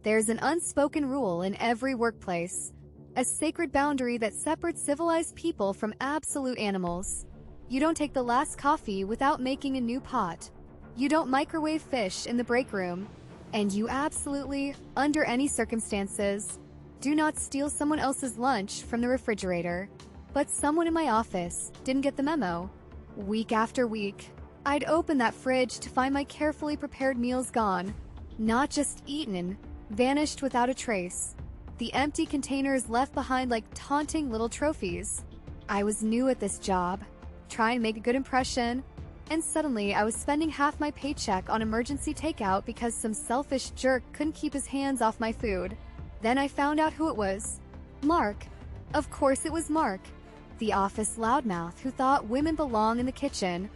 There's an unspoken rule in every workplace, a sacred boundary that separates civilized people from absolute animals. You don't take the last coffee without making a new pot. You don't microwave fish in the break room. And you absolutely, under any circumstances, do not steal someone else's lunch from the refrigerator. But someone in my office didn't get the memo. Week after week, I'd open that fridge to find my carefully prepared meals gone. Not just eaten, vanished without a trace. The empty containers left behind like taunting little trophies. I was new at this job, trying to make a good impression, and suddenly I was spending half my paycheck on emergency takeout because some selfish jerk couldn't keep his hands off my food. Then I found out who it was. Mark. Of course it was Mark, the office loudmouth who thought women belong in the kitchen.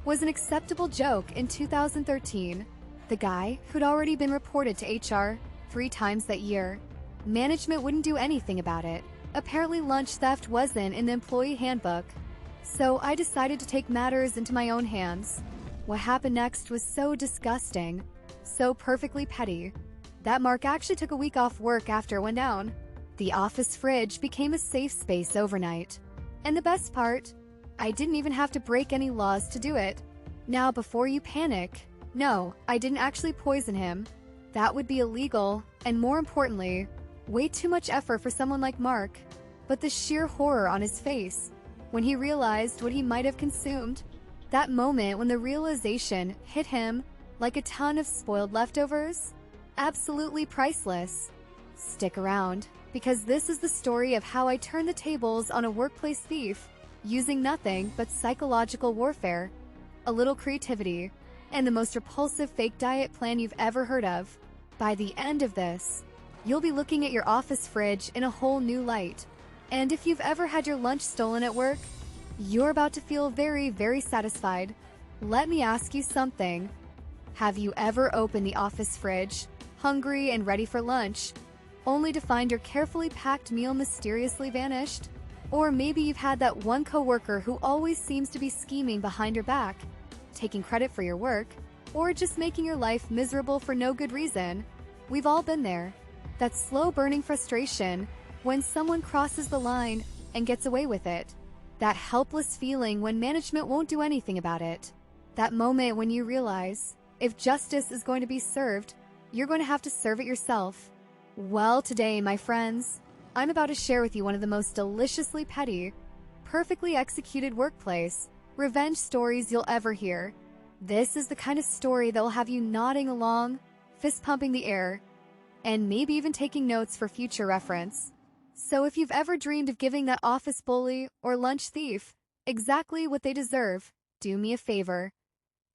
Was an acceptable joke in 2013. The guy who'd already been reported to HR 3 times that year. Management wouldn't do anything about it. Apparently lunch theft wasn't in the employee handbook. So I decided to take matters into my own hands. What happened next was so disgusting, so perfectly petty, that Mark actually took a week off work after it went down. The office fridge became a safe space overnight. And the best part, I didn't even have to break any laws to do it. Now, before you panic, no, I didn't actually poison him. That would be illegal, and more importantly, way too much effort for someone like Mark. But the sheer horror on his face when he realized what he might have consumed, that moment when the realization hit him like a ton of spoiled leftovers, absolutely priceless. Stick around, because this is the story of how I turned the tables on a workplace thief, using nothing but psychological warfare, a little creativity, and the most repulsive fake diet plan you've ever heard of. By the end of this, you'll be looking at your office fridge in a whole new light. And if you've ever had your lunch stolen at work, you're about to feel very, very satisfied. Let me ask you something. Have you ever opened the office fridge, hungry and ready for lunch, only to find your carefully packed meal mysteriously vanished? Or maybe you've had that one coworker who always seems to be scheming behind your back, taking credit for your work, or just making your life miserable for no good reason. We've all been there. That slow-burning frustration when someone crosses the line and gets away with it. That helpless feeling when management won't do anything about it. That moment when you realize, if justice is going to be served, you're going to have to serve it yourself. Well, today, my friends, I'm about to share with you one of the most deliciously petty, perfectly executed workplace revenge stories you'll ever hear. This is the kind of story that will have you nodding along, fist-pumping the air, and maybe even taking notes for future reference. So if you've ever dreamed of giving that office bully or lunch thief exactly what they deserve, do me a favor.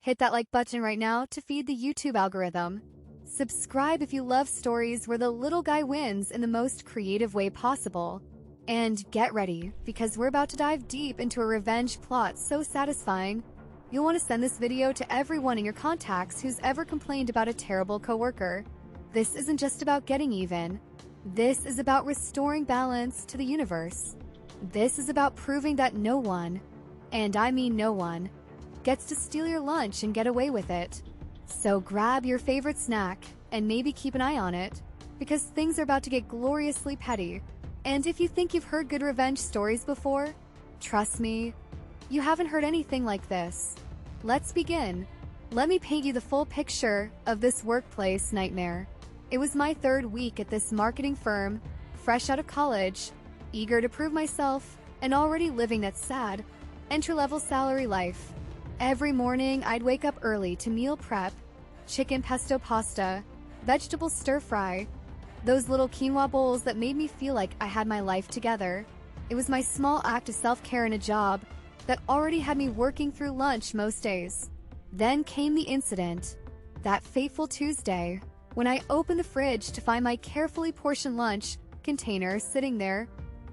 Hit that like button right now to feed the YouTube algorithm. Subscribe if you love stories where the little guy wins in the most creative way possible. And get ready, because we're about to dive deep into a revenge plot so satisfying, you'll want to send this video to everyone in your contacts who's ever complained about a terrible coworker. This isn't just about getting even. This is about restoring balance to the universe. This is about proving that no one, and I mean no one, gets to steal your lunch and get away with it. So grab your favorite snack and maybe keep an eye on it, because things are about to get gloriously petty. And if you think you've heard good revenge stories before, trust me, you haven't heard anything like this. Let's begin. Let me paint you the full picture of this workplace nightmare. It was my 3rd week at this marketing firm, fresh out of college, eager to prove myself, and already living that sad, entry-level salary life. Every morning, I'd wake up early to meal prep, chicken pesto pasta, vegetable stir-fry, those little quinoa bowls that made me feel like I had my life together. It was my small act of self-care in a job that already had me working through lunch most days. Then came the incident, that fateful Tuesday, when I opened the fridge to find my carefully portioned lunch container sitting there,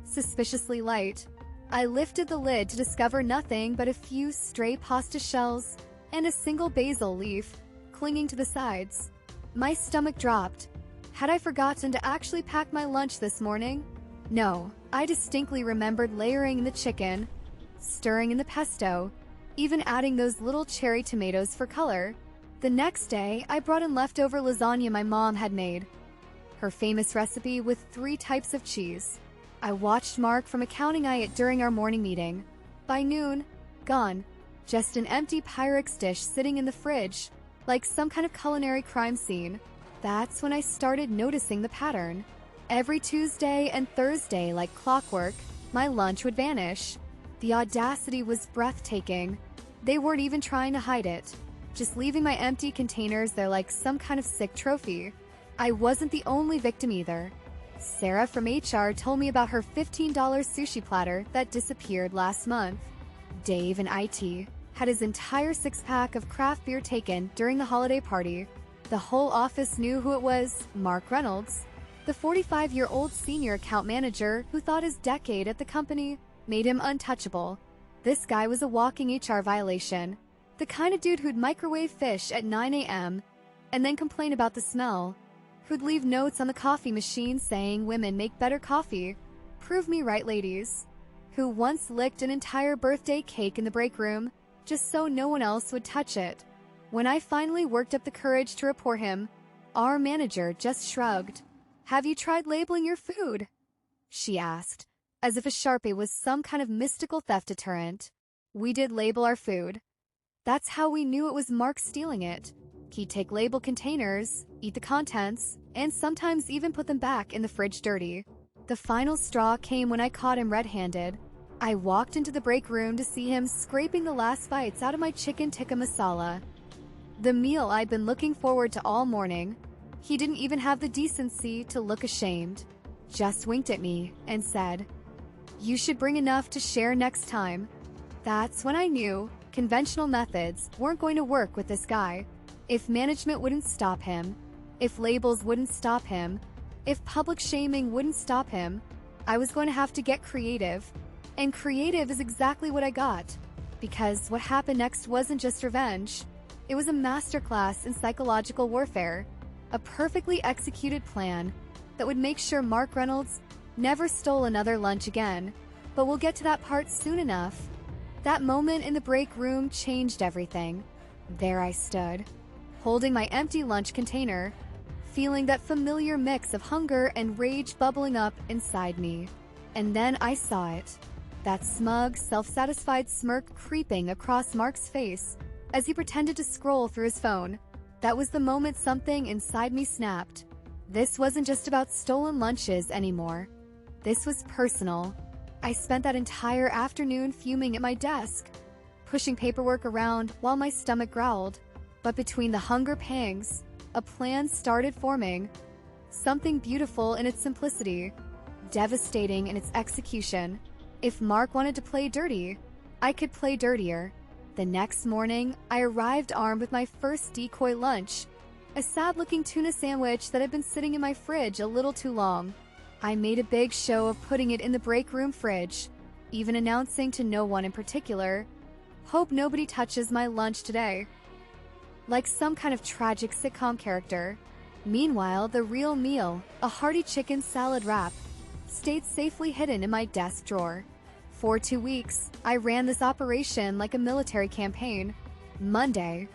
suspiciously light. I lifted the lid to discover nothing but a few stray pasta shells and a single basil leaf clinging to the sides. My stomach dropped. Had I forgotten to actually pack my lunch this morning? No, I distinctly remembered layering the chicken, stirring in the pesto, even adding those little cherry tomatoes for color. The next day, I brought in leftover lasagna my mom had made. her famous recipe with 3 types of cheese. I watched Mark from a counting eye during our morning meeting. By noon, gone. Just an empty Pyrex dish sitting in the fridge, like some kind of culinary crime scene. That's when I started noticing the pattern. Every Tuesday and Thursday, like clockwork, my lunch would vanish. The audacity was breathtaking. They weren't even trying to hide it, just leaving my empty containers there like some kind of sick trophy. I wasn't the only victim either. Sarah from HR told me about her $15 sushi platter that disappeared last month. Dave in IT had his entire 6-pack of craft beer taken during the holiday party. The whole office knew who it was: Mark Reynolds, the 45-year-old senior account manager who thought his decade at the company made him untouchable. This guy was a walking HR violation, the kind of dude who'd microwave fish at 9 a.m. and then complain about the smell, who'd leave notes on the coffee machine saying women make better coffee. Prove me right, ladies. Who once licked an entire birthday cake in the break room just so no one else would touch it. When I finally worked up the courage to report him, our manager just shrugged. "Have you tried labeling your food?" she asked, as if a Sharpie was some kind of mystical theft deterrent. We did label our food. That's how we knew it was Mark stealing it. He'd take labeled containers, eat the contents, and sometimes even put them back in the fridge dirty. The final straw came when I caught him red-handed. I walked into the break room to see him scraping the last bites out of my chicken tikka masala, the meal I'd been looking forward to all morning. He didn't even have the decency to look ashamed. Just winked at me and said, "You should bring enough to share next time." That's when I knew conventional methods weren't going to work with this guy. If management wouldn't stop him, if labels wouldn't stop him, if public shaming wouldn't stop him, I was going to have to get creative. And creative is exactly what I got. Because what happened next wasn't just revenge. It was a masterclass in psychological warfare. A perfectly executed plan that would make sure Mark Reynolds never stole another lunch again. But we'll get to that part soon enough. That moment in the break room changed everything. There I stood, holding my empty lunch container, feeling that familiar mix of hunger and rage bubbling up inside me. And then I saw it. That smug, self-satisfied smirk creeping across Mark's face as he pretended to scroll through his phone. That was the moment something inside me snapped. This wasn't just about stolen lunches anymore. This was personal. I spent that entire afternoon fuming at my desk, pushing paperwork around while my stomach growled. But between the hunger pangs, a plan started forming. Something beautiful in its simplicity, devastating in its execution. If Mark wanted to play dirty, I could play dirtier. The next morning, I arrived armed with my first decoy lunch, a sad-looking tuna sandwich that had been sitting in my fridge a little too long. I made a big show of putting it in the break room fridge, even announcing to no one in particular, "Hope nobody touches my lunch today." Like some kind of tragic sitcom character. Meanwhile, the real meal, a hearty chicken salad wrap, stayed safely hidden in my desk drawer. For 2 weeks, I ran this operation like a military campaign. Monday,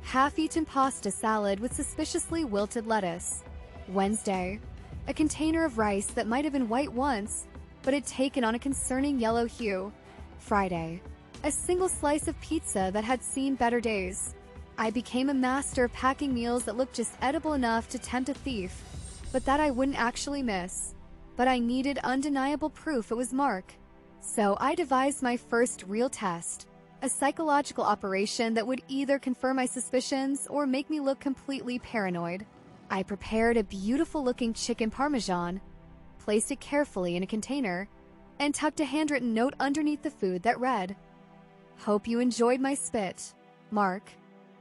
half-eaten pasta salad with suspiciously wilted lettuce. Wednesday, a container of rice that might have been white once, but had taken on a concerning yellow hue. Friday, a single slice of pizza that had seen better days. I became a master of packing meals that looked just edible enough to tempt a thief, but that I wouldn't actually miss. But I needed undeniable proof it was Mark. So I devised my first real test, a psychological operation that would either confirm my suspicions or make me look completely paranoid. I prepared a beautiful-looking chicken parmesan, placed it carefully in a container, and tucked a handwritten note underneath the food that read, "Hope you enjoyed my spit. Mark.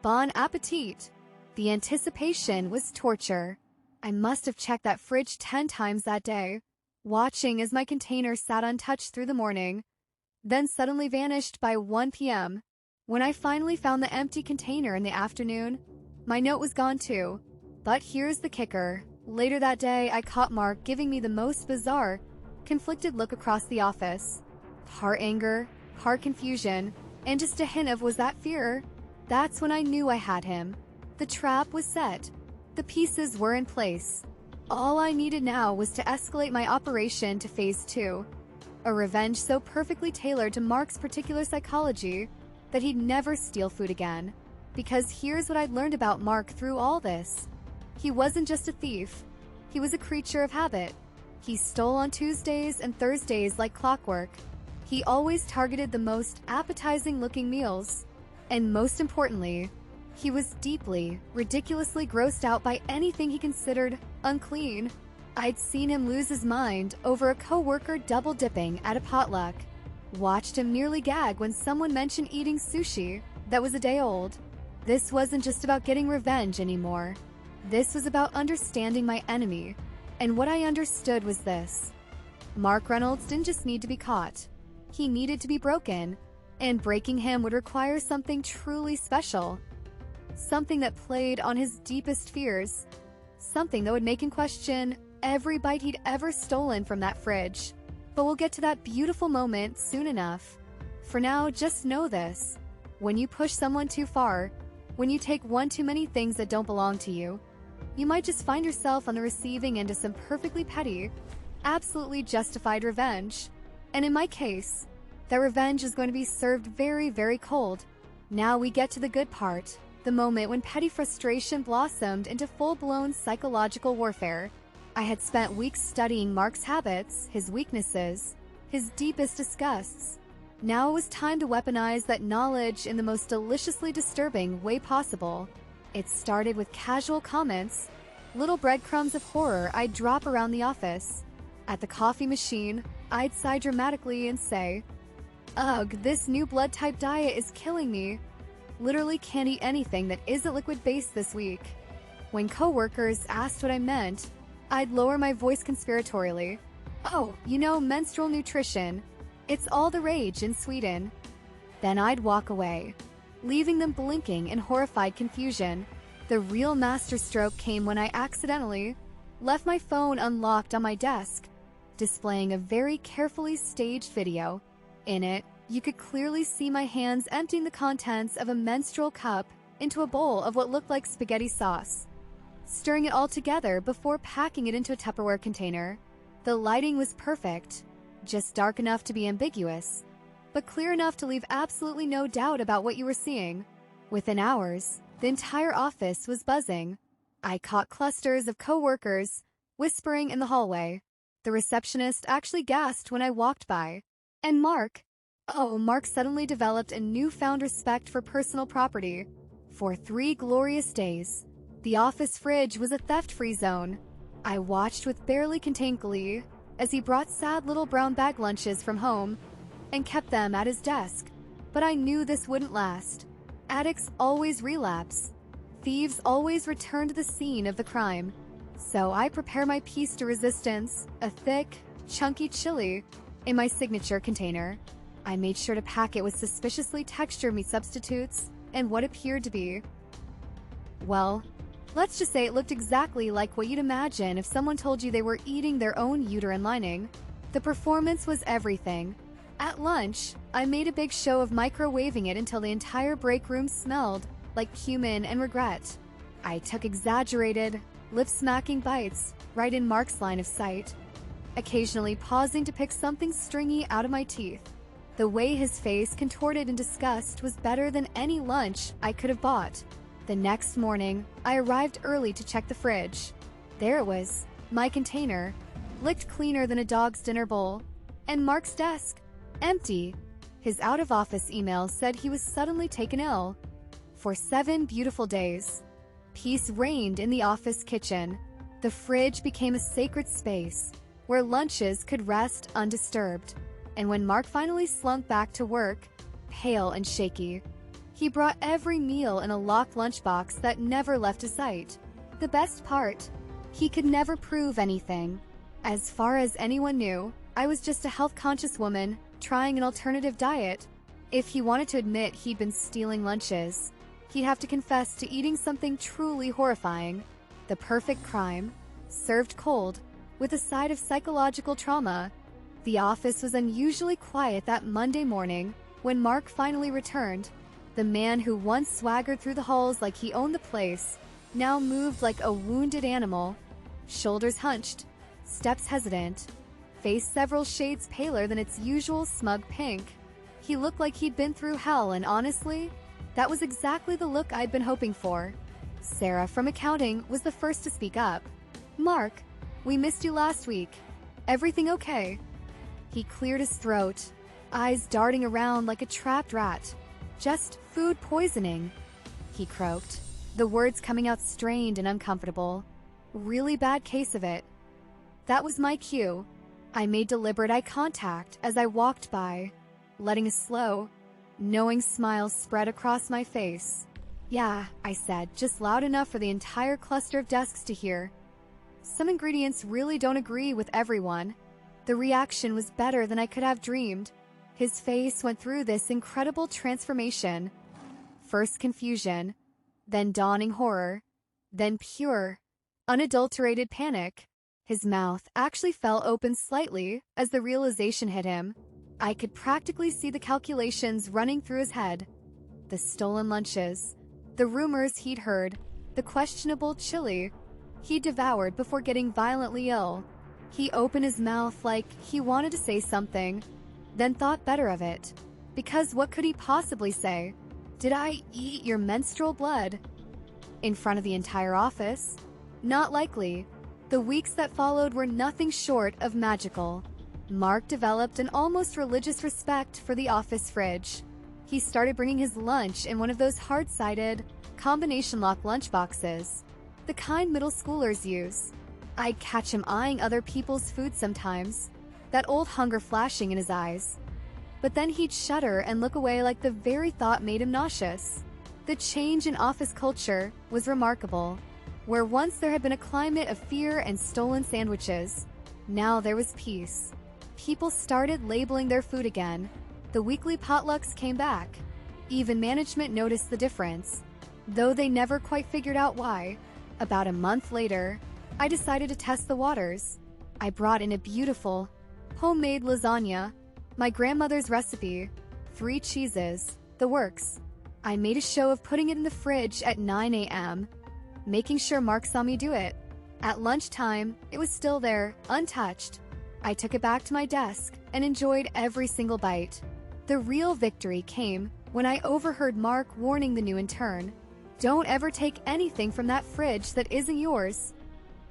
Bon appetit." The anticipation was torture. I must have checked that fridge 10 times that day, watching as my container sat untouched through the morning, then suddenly vanished by 1 p.m. When I finally found the empty container in the afternoon, my note was gone too. But here's the kicker. Later that day, I caught Mark giving me the most bizarre, conflicted look across the office. Part anger, part confusion, and just a hint of was that fear. That's when I knew I had him. The trap was set. The pieces were in place. All I needed now was to escalate my operation to phase 2. A revenge so perfectly tailored to Mark's particular psychology that he'd never steal food again. Because here's what I'd learned about Mark through all this. He wasn't just a thief. He was a creature of habit. He stole on Tuesdays and Thursdays like clockwork. He always targeted the most appetizing-looking meals. And most importantly, he was deeply, ridiculously grossed out by anything he considered unclean. I'd seen him lose his mind over a coworker double-dipping at a potluck. Watched him nearly gag when someone mentioned eating sushi that was a day old. This wasn't just about getting revenge anymore. This was about understanding my enemy. And what I understood was this. Mark Reynolds didn't just need to be caught. He needed to be broken. And breaking him would require something truly special. Something that played on his deepest fears. Something that would make him question every bite he'd ever stolen from that fridge. But we'll get to that beautiful moment soon enough. For now, just know this. When you push someone too far, when you take one too many things that don't belong to you, you might just find yourself on the receiving end of some perfectly petty, absolutely justified revenge. And in my case, that revenge is going to be served very, very cold. Now we get to the good part, the moment when petty frustration blossomed into full-blown psychological warfare. I had spent weeks studying Mark's habits, his weaknesses, his deepest disgusts. Now it was time to weaponize that knowledge in the most deliciously disturbing way possible. It started with casual comments, little breadcrumbs of horror I'd drop around the office. At the coffee machine, I'd sigh dramatically and say, "Ugh, this new blood type diet is killing me. Literally can't eat anything that isn't liquid-based this week." When coworkers asked what I meant, I'd lower my voice conspiratorially. "Oh, you know, menstrual nutrition. It's all the rage in Sweden." Then I'd walk away, leaving them blinking in horrified confusion. The real masterstroke came when I accidentally left my phone unlocked on my desk, displaying a very carefully staged video. In it, you could clearly see my hands emptying the contents of a menstrual cup into a bowl of what looked like spaghetti sauce, stirring it all together before packing it into a Tupperware container. The lighting was perfect, just dark enough to be ambiguous, but clear enough to leave absolutely no doubt about what you were seeing. Within hours, the entire office was buzzing. I caught clusters of coworkers whispering in the hallway. The receptionist actually gasped when I walked by. And Mark suddenly developed a newfound respect for personal property. For 3 glorious days, the office fridge was a theft-free zone. I watched with barely contained glee as he brought sad little brown bag lunches from home and kept them at his desk. But I knew this wouldn't last. Addicts always relapse. Thieves always return to the scene of the crime. So I prepare my piece de resistance, a thick, chunky chili, in my signature container. I made sure to pack it with suspiciously textured meat substitutes and what appeared to be, well, let's just say it looked exactly like what you'd imagine if someone told you they were eating their own uterine lining. The performance was everything. At lunch, I made a big show of microwaving it until the entire break room smelled like cumin and regret. I took exaggerated, lip-smacking bites right in Mark's line of sight, occasionally pausing to pick something stringy out of my teeth. The way his face contorted in disgust was better than any lunch I could have bought. The next morning, I arrived early to check the fridge. There it was, my container, licked cleaner than a dog's dinner bowl, and Mark's desk, empty. His out-of-office email said he was suddenly taken ill. For 7 beautiful days, peace reigned in the office kitchen. The fridge became a sacred space where lunches could rest undisturbed. And when Mark finally slunk back to work, pale and shaky, he brought every meal in a locked lunchbox that never left his sight. The best part, he could never prove anything. As far as anyone knew, I was just a health-conscious woman trying an alternative diet. If he wanted to admit he'd been stealing lunches, he'd have to confess to eating something truly horrifying. The perfect crime, served cold, with a side of psychological trauma. The office was unusually quiet that Monday morning when Mark finally returned. The man who once swaggered through the halls like he owned the place now moved like a wounded animal. Shoulders hunched, steps hesitant, face several shades paler than its usual smug pink. He looked like he'd been through hell, and honestly, that was exactly the look I'd been hoping for. Sarah from accounting was the first to speak up. "Mark, we missed you last week. Everything okay?" He cleared his throat, eyes darting around like a trapped rat. "Just food poisoning," he croaked, the words coming out strained and uncomfortable. "Really bad case of it." That was my cue. I made deliberate eye contact as I walked by, letting a slow, knowing smile spread across my face. "Yeah," I said, just loud enough for the entire cluster of desks to hear. Some ingredients really don't agree with everyone. The reaction was better than I could have dreamed. His face went through this incredible transformation. First confusion, then dawning horror, then pure, unadulterated panic. His mouth actually fell open slightly as the realization hit him. I could practically see the calculations running through his head. The stolen lunches, the rumors he'd heard, the questionable chili he devoured before getting violently ill. He opened his mouth like he wanted to say something, then thought better of it. Because what could he possibly say? "Did I eat your menstrual blood?" In front of the entire office? Not likely. The weeks that followed were nothing short of magical. Mark developed an almost religious respect for the office fridge. He started bringing his lunch in one of those hard-sided, combination lock lunchboxes, the kind middle schoolers use. I'd catch him eyeing other people's food sometimes, that old hunger flashing in his eyes. But then he'd shudder and look away like the very thought made him nauseous. The change in office culture was remarkable. Where once there had been a climate of fear and stolen sandwiches, now there was peace. People started labeling their food again. The weekly potlucks came back. Even management noticed the difference, though they never quite figured out why. About a month later, I decided to test the waters. I brought in a beautiful, homemade lasagna, my grandmother's recipe, 3 cheeses, the works. I made a show of putting it in the fridge at 9 a.m., making sure Mark saw me do it. At lunchtime, it was still there, untouched. I took it back to my desk and enjoyed every single bite. The real victory came when I overheard Mark warning the new intern. "Don't ever take anything from that fridge that isn't yours,"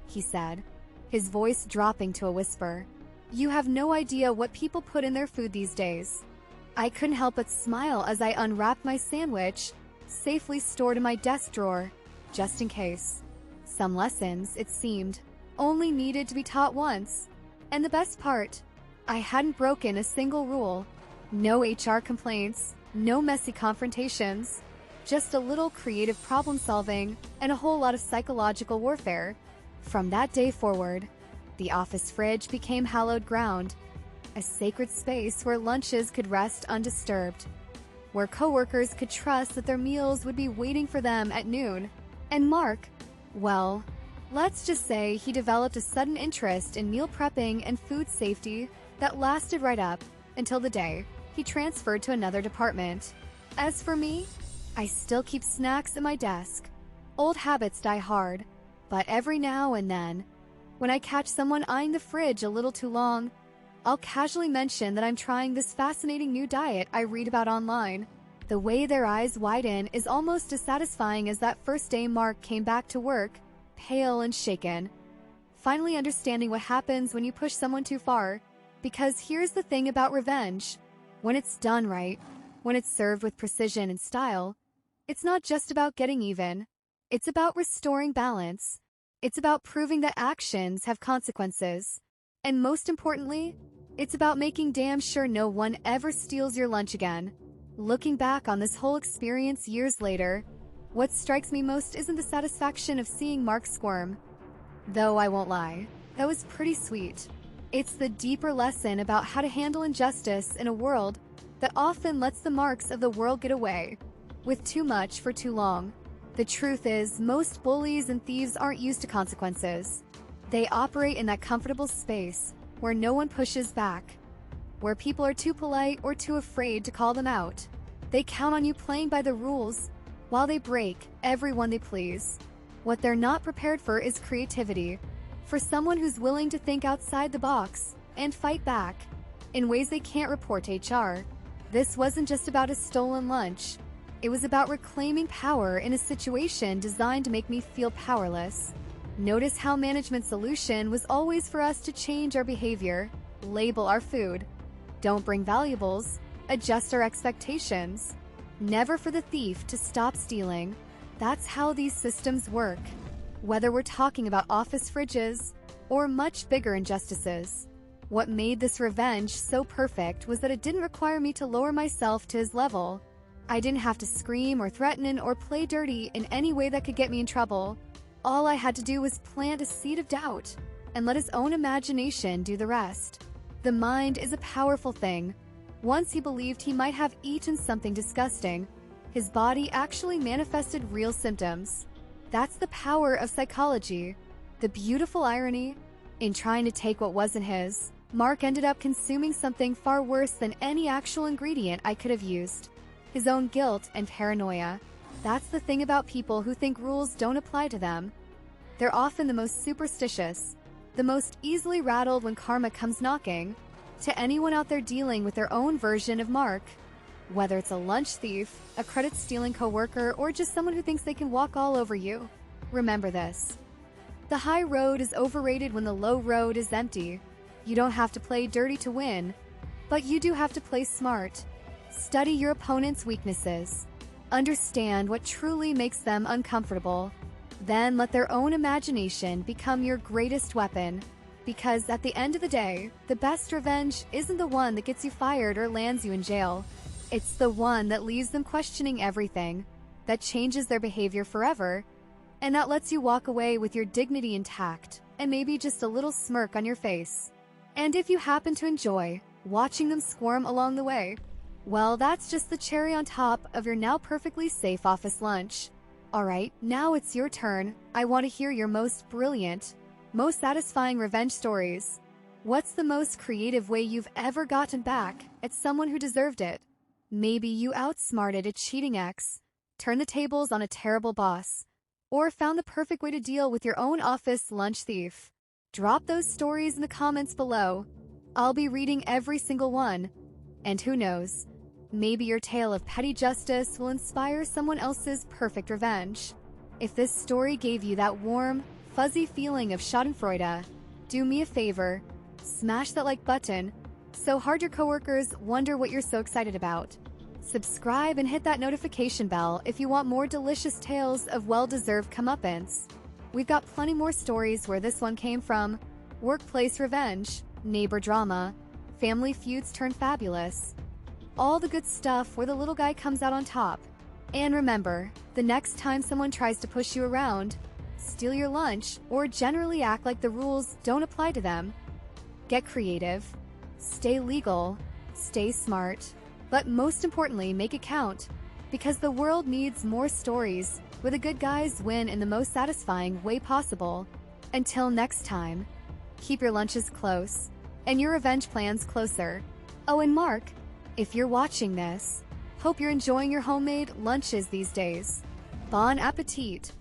he said, his voice dropping to a whisper. "You have no idea what people put in their food these days." I couldn't help but smile as I unwrapped my sandwich, safely stored in my desk drawer, just in case. Some lessons, it seemed, only needed to be taught once. And the best part, I hadn't broken a single rule. No HR complaints, no messy confrontations, just a little creative problem solving and a whole lot of psychological warfare. From that day forward, the office fridge became hallowed ground, a sacred space where lunches could rest undisturbed, where coworkers could trust that their meals would be waiting for them at noon. And Mark, well, let's just say he developed a sudden interest in meal prepping and food safety that lasted right up until the day he transferred to another department. As for me, I still keep snacks at my desk. Old habits die hard, but every now and then, when I catch someone eyeing the fridge a little too long, I'll casually mention that I'm trying this fascinating new diet I read about online. The way their eyes widen is almost as satisfying as that first day Mark came back to work, pale and shaken, finally understanding what happens when you push someone too far. Because here's the thing about revenge. When it's done right, when it's served with precision and style, it's not just about getting even. It's about restoring balance. It's about proving that actions have consequences. And most importantly, it's about making damn sure no one ever steals your lunch again. Looking back on this whole experience years later, what strikes me most isn't the satisfaction of seeing Mark squirm. Though I won't lie, that was pretty sweet. It's the deeper lesson about how to handle injustice in a world that often lets the marks of the world get away with too much for too long. The truth is, most bullies and thieves aren't used to consequences. They operate in that comfortable space where no one pushes back, where people are too polite or too afraid to call them out. They count on you playing by the rules while they break everyone they please. What they're not prepared for is creativity, for someone who's willing to think outside the box and fight back in ways they can't report to HR. This wasn't just about a stolen lunch. It was about reclaiming power in a situation designed to make me feel powerless. Notice how management's solution was always for us to change our behavior, label our food, don't bring valuables, adjust our expectations. Never for the thief to stop stealing. That's how these systems work. Whether we're talking about office fridges or much bigger injustices. What made this revenge so perfect was that it didn't require me to lower myself to his level. I didn't have to scream or threaten or play dirty in any way that could get me in trouble. All I had to do was plant a seed of doubt and let his own imagination do the rest. The mind is a powerful thing. Once he believed he might have eaten something disgusting, his body actually manifested real symptoms. That's the power of psychology. The beautiful irony, in trying to take what wasn't his, Mark ended up consuming something far worse than any actual ingredient I could have used. His own guilt and paranoia. That's the thing about people who think rules don't apply to them. They're often the most superstitious, the most easily rattled when karma comes knocking. To anyone out there dealing with their own version of Mark, whether it's a lunch thief, a credit-stealing coworker, or just someone who thinks they can walk all over you, remember this. The high road is overrated when the low road is empty. You don't have to play dirty to win, but you do have to play smart. Study your opponent's weaknesses. Understand what truly makes them uncomfortable. Then let their own imagination become your greatest weapon. Because at the end of the day, the best revenge isn't the one that gets you fired or lands you in jail. It's the one that leaves them questioning everything, that changes their behavior forever, and that lets you walk away with your dignity intact and maybe just a little smirk on your face. And if you happen to enjoy watching them squirm along the way, well, that's just the cherry on top of your now perfectly safe office lunch. Alright, now it's your turn. I want to hear your most brilliant, most satisfying revenge stories. What's the most creative way you've ever gotten back at someone who deserved it? Maybe you outsmarted a cheating ex, turned the tables on a terrible boss, or found the perfect way to deal with your own office lunch thief. Drop those stories in the comments below. I'll be reading every single one. And who knows, maybe your tale of petty justice will inspire someone else's perfect revenge. If this story gave you that warm, fuzzy feeling of schadenfreude, do me a favor, smash that like button so hard your coworkers wonder what you're so excited about. Subscribe and hit that notification bell if you want more delicious tales of well-deserved comeuppance. We've got plenty more stories where this one came from: workplace revenge, neighbor drama, family feuds turned fabulous. All the good stuff where the little guy comes out on top. And remember, the next time someone tries to push you around, steal your lunch, or generally act like the rules don't apply to them, get creative, stay legal, stay smart, but most importantly, make it count, because the world needs more stories where the good guys win in the most satisfying way possible. Until next time, keep your lunches close and your revenge plans closer. Oh, and Mark, if you're watching this, hope you're enjoying your homemade lunches these days. Bon appetit!